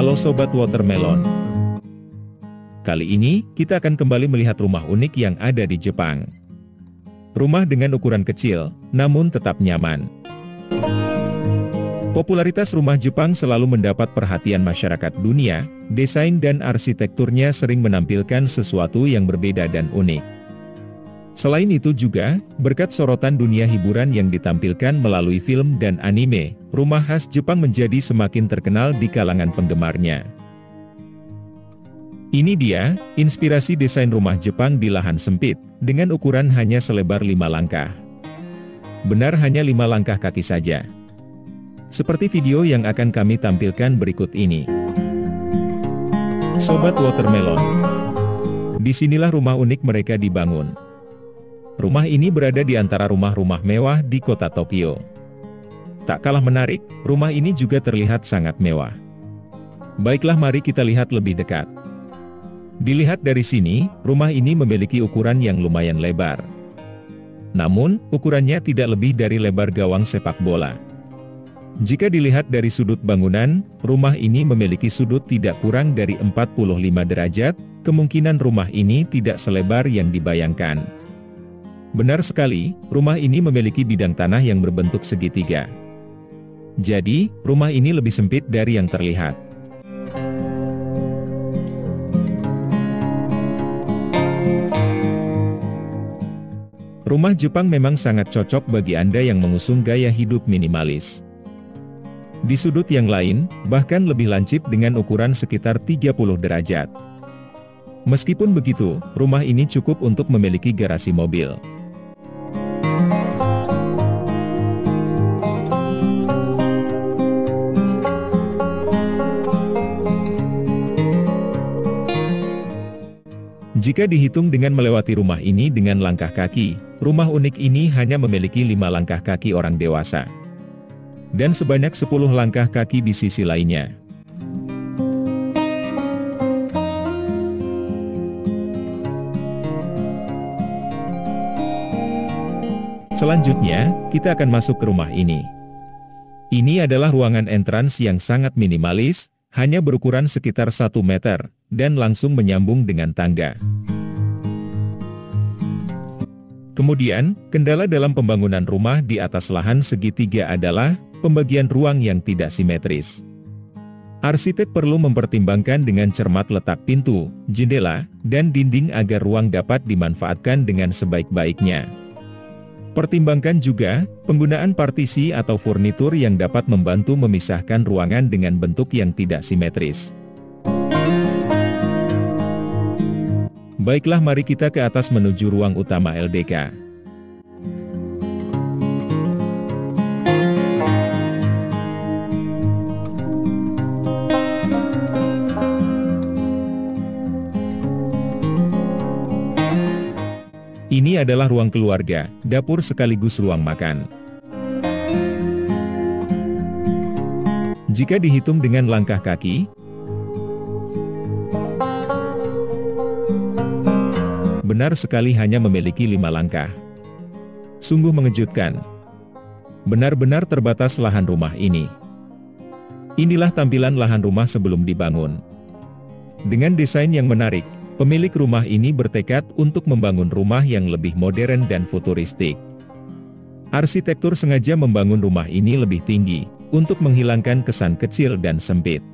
Halo Sobat Watermelon. Kali ini, kita akan kembali melihat rumah unik yang ada di Jepang. Rumah dengan ukuran kecil, namun tetap nyaman. Popularitas rumah Jepang selalu mendapat perhatian masyarakat dunia, desain dan arsitekturnya sering menampilkan sesuatu yang berbeda dan unik. Selain itu juga, berkat sorotan dunia hiburan yang ditampilkan melalui film dan anime, rumah khas Jepang menjadi semakin terkenal di kalangan penggemarnya. Ini dia, inspirasi desain rumah Jepang di lahan sempit, dengan ukuran hanya selebar 5 langkah. Benar hanya 5 langkah kaki saja. Seperti video yang akan kami tampilkan berikut ini. Sobat Watermelon. Disinilah rumah unik mereka dibangun. Rumah ini berada di antara rumah-rumah mewah di kota Tokyo. Tak kalah menarik, rumah ini juga terlihat sangat mewah. Baiklah, mari kita lihat lebih dekat. Dilihat dari sini, rumah ini memiliki ukuran yang lumayan lebar. Namun, ukurannya tidak lebih dari lebar gawang sepak bola. Jika dilihat dari sudut bangunan, rumah ini memiliki sudut tidak kurang dari 45 derajat, kemungkinan rumah ini tidak selebar yang dibayangkan. Benar sekali, rumah ini memiliki bidang tanah yang berbentuk segitiga. Jadi, rumah ini lebih sempit dari yang terlihat. Rumah Jepang memang sangat cocok bagi Anda yang mengusung gaya hidup minimalis. Di sudut yang lain, bahkan lebih lancip dengan ukuran sekitar 30 derajat. Meskipun begitu, rumah ini cukup untuk memiliki garasi mobil. Jika dihitung dengan melewati rumah ini dengan langkah kaki, rumah unik ini hanya memiliki 5 langkah kaki orang dewasa. Dan sebanyak 10 langkah kaki di sisi lainnya. Selanjutnya, kita akan masuk ke rumah ini. Ini adalah ruangan entrance yang sangat minimalis, hanya berukuran sekitar 1 meter, dan langsung menyambung dengan tangga. Kemudian, kendala dalam pembangunan rumah di atas lahan segitiga adalah pembagian ruang yang tidak simetris. Arsitek perlu mempertimbangkan dengan cermat letak pintu, jendela, dan dinding agar ruang dapat dimanfaatkan dengan sebaik-baiknya. Pertimbangkan juga penggunaan partisi atau furnitur yang dapat membantu memisahkan ruangan dengan bentuk yang tidak simetris. Baiklah, mari kita ke atas menuju ruang utama LDK. Ini adalah ruang keluarga, dapur sekaligus ruang makan. Jika dihitung dengan langkah kaki, benar sekali hanya memiliki 5 langkah. Sungguh mengejutkan. Benar-benar terbatas lahan rumah ini. Inilah tampilan lahan rumah sebelum dibangun. Dengan desain yang menarik, pemilik rumah ini bertekad untuk membangun rumah yang lebih modern dan futuristik. Arsitektur sengaja membangun rumah ini lebih tinggi, untuk menghilangkan kesan kecil dan sempit.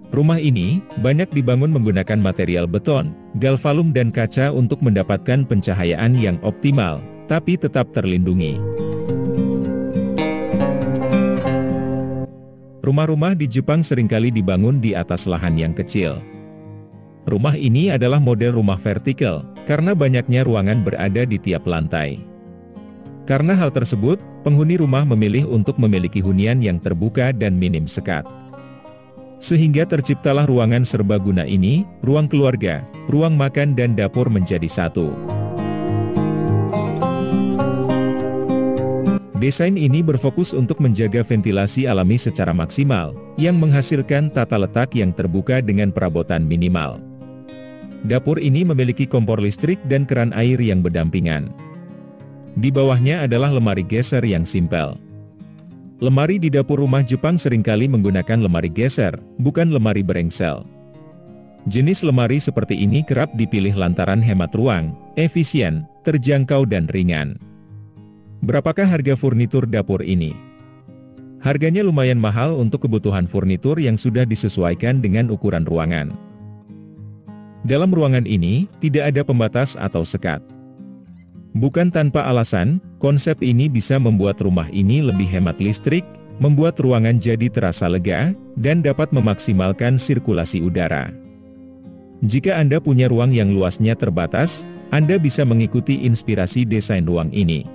Rumah ini banyak dibangun menggunakan material beton, galvalum dan kaca untuk mendapatkan pencahayaan yang optimal, tapi tetap terlindungi. Rumah-rumah di Jepang seringkali dibangun di atas lahan yang kecil. Rumah ini adalah model rumah vertikal, karena banyaknya ruangan berada di tiap lantai. Karena hal tersebut, penghuni rumah memilih untuk memiliki hunian yang terbuka dan minim sekat. Sehingga terciptalah ruangan serbaguna ini, ruang keluarga, ruang makan dan dapur menjadi satu. Desain ini berfokus untuk menjaga ventilasi alami secara maksimal, yang menghasilkan tata letak yang terbuka dengan perabotan minimal. Dapur ini memiliki kompor listrik dan keran air yang berdampingan. Di bawahnya adalah lemari geser yang simpel. Lemari di dapur rumah Jepang seringkali menggunakan lemari geser, bukan lemari berengsel. Jenis lemari seperti ini kerap dipilih lantaran hemat ruang, efisien, terjangkau dan ringan. Berapakah harga furnitur dapur ini? Harganya lumayan mahal untuk kebutuhan furnitur yang sudah disesuaikan dengan ukuran ruangan. Dalam ruangan ini, tidak ada pembatas atau sekat. Bukan tanpa alasan, konsep ini bisa membuat rumah ini lebih hemat listrik, membuat ruangan jadi terasa lega, dan dapat memaksimalkan sirkulasi udara. Jika Anda punya ruang yang luasnya terbatas, Anda bisa mengikuti inspirasi desain ruang ini.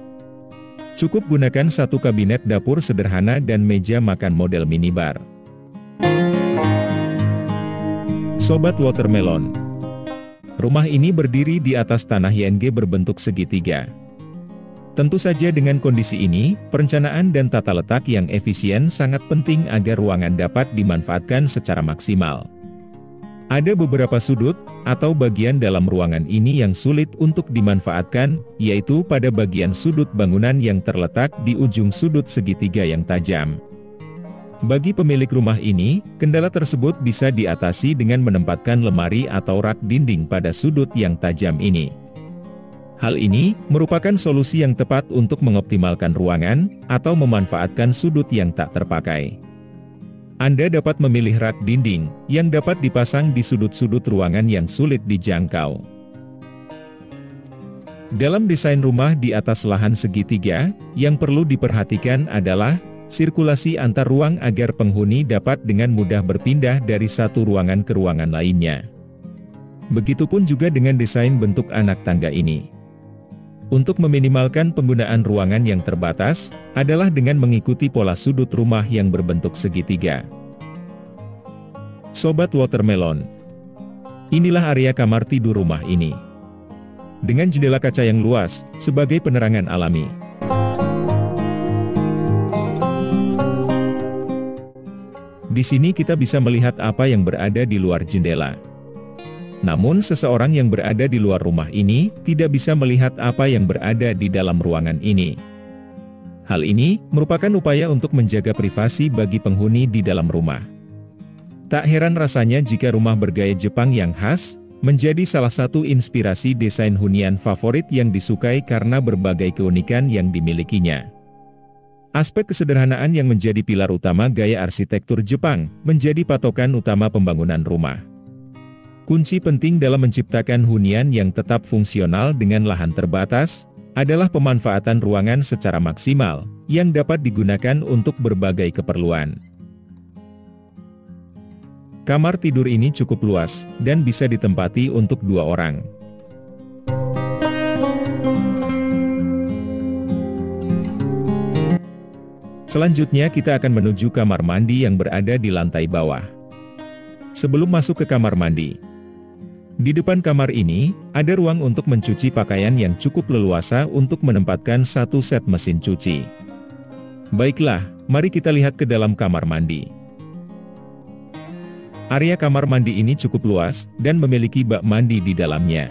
Cukup gunakan satu kabinet dapur sederhana dan meja makan model minibar. Sobat Watermelon, rumah ini berdiri di atas tanah YNG berbentuk segitiga. Tentu saja dengan kondisi ini, perencanaan dan tata letak yang efisien sangat penting agar ruangan dapat dimanfaatkan secara maksimal. Ada beberapa sudut, atau bagian dalam ruangan ini yang sulit untuk dimanfaatkan, yaitu pada bagian sudut bangunan yang terletak di ujung sudut segitiga yang tajam. Bagi pemilik rumah ini, kendala tersebut bisa diatasi dengan menempatkan lemari atau rak dinding pada sudut yang tajam ini. Hal ini merupakan solusi yang tepat untuk mengoptimalkan ruangan, atau memanfaatkan sudut yang tak terpakai. Anda dapat memilih rak dinding, yang dapat dipasang di sudut-sudut ruangan yang sulit dijangkau. Dalam desain rumah di atas lahan segitiga, yang perlu diperhatikan adalah sirkulasi antar ruang agar penghuni dapat dengan mudah berpindah dari satu ruangan ke ruangan lainnya. Begitupun juga dengan desain bentuk anak tangga ini. Untuk meminimalkan penggunaan ruangan yang terbatas, adalah dengan mengikuti pola sudut rumah yang berbentuk segitiga. Sobat Watermelon, inilah area kamar tidur rumah ini. Dengan jendela kaca yang luas, sebagai penerangan alami. Di sini kita bisa melihat apa yang berada di luar jendela. Namun seseorang yang berada di luar rumah ini, tidak bisa melihat apa yang berada di dalam ruangan ini. Hal ini, merupakan upaya untuk menjaga privasi bagi penghuni di dalam rumah. Tak heran rasanya jika rumah bergaya Jepang yang khas, menjadi salah satu inspirasi desain hunian favorit yang disukai karena berbagai keunikan yang dimilikinya. Aspek kesederhanaan yang menjadi pilar utama gaya arsitektur Jepang, menjadi patokan utama pembangunan rumah. Kunci penting dalam menciptakan hunian yang tetap fungsional dengan lahan terbatas, adalah pemanfaatan ruangan secara maksimal, yang dapat digunakan untuk berbagai keperluan. Kamar tidur ini cukup luas, dan bisa ditempati untuk 2 orang. Selanjutnya kita akan menuju kamar mandi yang berada di lantai bawah. Sebelum masuk ke kamar mandi, di depan kamar ini, ada ruang untuk mencuci pakaian yang cukup leluasa untuk menempatkan satu set mesin cuci. Baiklah, mari kita lihat ke dalam kamar mandi. Area kamar mandi ini cukup luas, dan memiliki bak mandi di dalamnya.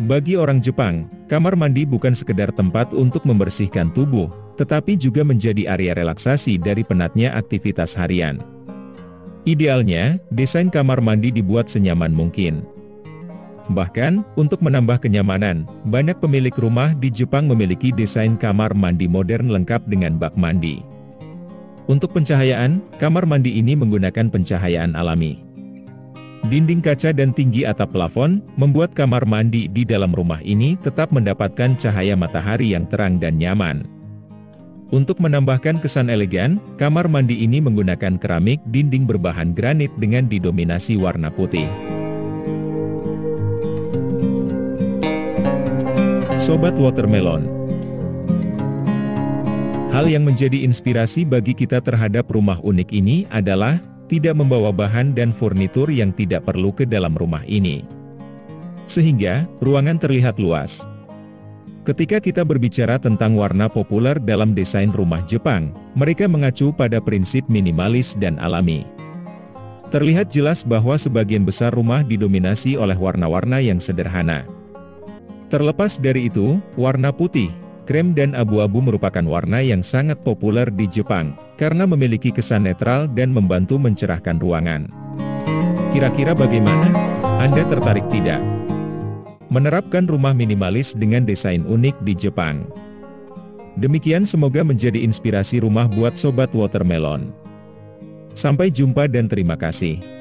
Bagi orang Jepang, kamar mandi bukan sekedar tempat untuk membersihkan tubuh, tetapi juga menjadi area relaksasi dari penatnya aktivitas harian. Idealnya, desain kamar mandi dibuat senyaman mungkin. Bahkan, untuk menambah kenyamanan, banyak pemilik rumah di Jepang memiliki desain kamar mandi modern lengkap dengan bak mandi. Untuk pencahayaan, kamar mandi ini menggunakan pencahayaan alami. Dinding kaca dan tinggi atap plafon, membuat kamar mandi di dalam rumah ini tetap mendapatkan cahaya matahari yang terang dan nyaman. Untuk menambahkan kesan elegan, kamar mandi ini menggunakan keramik dinding berbahan granit dengan didominasi warna putih. Sobat Watermelon, hal yang menjadi inspirasi bagi kita terhadap rumah unik ini adalah tidak membawa bahan dan furnitur yang tidak perlu ke dalam rumah ini. Sehingga, ruangan terlihat luas. Ketika kita berbicara tentang warna populer dalam desain rumah Jepang, mereka mengacu pada prinsip minimalis dan alami. Terlihat jelas bahwa sebagian besar rumah didominasi oleh warna-warna yang sederhana. Terlepas dari itu, warna putih, Krem dan abu-abu merupakan warna yang sangat populer di Jepang, karena memiliki kesan netral dan membantu mencerahkan ruangan. Kira-kira bagaimana? Anda tertarik tidak? Menerapkan rumah minimalis dengan desain unik di Jepang. Demikian semoga menjadi inspirasi rumah buat Sobat Watermelon. Sampai jumpa dan terima kasih.